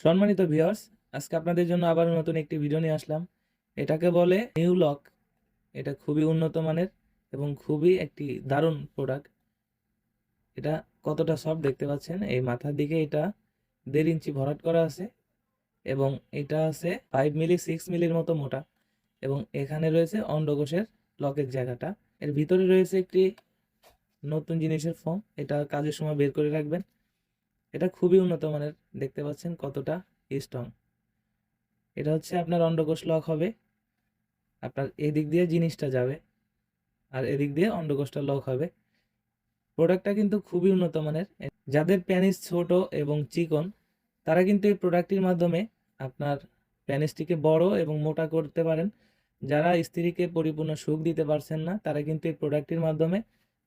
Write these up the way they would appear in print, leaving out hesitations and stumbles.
সম্মানিত ভিউয়ার্স, আজকে আপনাদের জন্য আবার নতুন একটি ভিডিও নিয়ে আসলাম। এটাকে বলে নিউ লক। এটা খুবই উন্নত মানের এবং খুবই একটি দারুণ প্রোডাক্ট। এটা কতটা সফট দেখতে পাচ্ছেন, এই মাথার দিকে এটা 1.5 ইঞ্চি ভরাট করা আছে এবং এটা আছে 5 মিলি 6 মিলির মতো মোটা এবং এখানে রয়েছে অন্ডকোষের লকের জায়গাটা। এর ভিতরে রয়েছে একটি নতুন জিনিসের ফর্ম, এটা কাজের সময় বের করে রাখবেন। এটা খুবই উন্নত মানের, দেখতে পাচ্ছেন কতটা স্ট্রং। এটা হচ্ছে আপনার অন্ডকোষ লক হবে, আপনার এদিক দিয়ে জিনিসটা যাবে আর এদিক দিয়ে অন্ডকোষটা লক হবে। প্রোডাক্টটা কিন্তু খুবই উন্নত মানের। যাদের প্যানিস ছোট এবং চিকন তারা কিন্তু এই প্রোডাক্টটির মাধ্যমে আপনার প্যানিসটিকে বড় এবং মোটা করতে পারেন। যারা স্ত্রীকে পরিপূর্ণ সুখ দিতে পারছেন না তারা কিন্তু এই প্রোডাক্টটির মাধ্যমে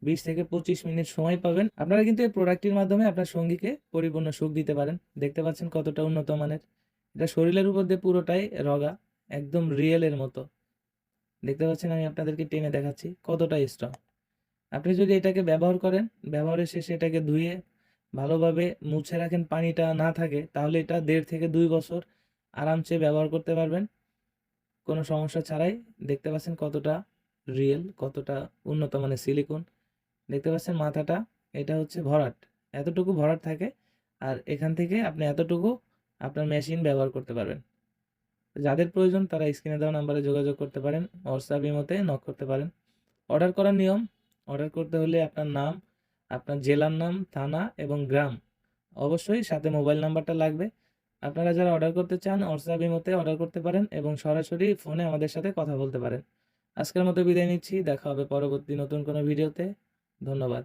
20 থেকে 25 মিনিট সময় পাবেন। আপনারা কিন্তু এই প্রোডাক্টটির মাধ্যমে আপনার সঙ্গীকে পরিপূর্ণ সুখ দিতে পারেন। দেখতে পাচ্ছেন কতটা উন্নত মানের। এটা শরীরের উপর দিয়ে পুরোটাই রগা, একদম রিয়েলের মতো। দেখতে পাচ্ছেন, আমি আপনাদেরকে টেনে দেখাচ্ছি কতটা স্ট্রং। আপনি যদি এটাকে ব্যবহার করেন, ব্যবহারের শেষে এটাকে ধুয়ে ভালোভাবে মুছে রাখেন, পানিটা না থাকে, তাহলে এটা 1.5 থেকে 2 বছর আরামসে ব্যবহার করতে পারবেন কোনো সমস্যা ছাড়াই। দেখতে পাচ্ছেন কতটা রিয়েল, কতটা উন্নত মানের সিলিকন। দেখতে পাচ্ছেন মাথাটা, এটা হচ্ছে ভরাট, এতটুকু ভরাট থাকে আর এখান থেকে আপনি এতটুকু আপনার মেশিন ব্যবহার করতে পারবেন। যাদের প্রয়োজন তারা স্ক্রিনে দেওয়া নাম্বারে যোগাযোগ করতে পারেন, হোয়াটসঅ্যাপ ইমোতে নক করতে পারেন। অর্ডার করার নিয়ম: অর্ডার করতে হলে আপনার নাম, আপনার জেলার নাম, থানা এবং গ্রাম, অবশ্যই সাথে মোবাইল নাম্বারটা লাগবে। আপনারা যারা অর্ডার করতে চান হোয়াটসঅ্যাপ ইমোতে অর্ডার করতে পারেন এবং সরাসরি ফোনে আমাদের সাথে কথা বলতে পারেন। আজকের মতো বিদায় নিচ্ছি, দেখা হবে পরবর্তী নতুন কোনো ভিডিওতে। ধন্যবাদ।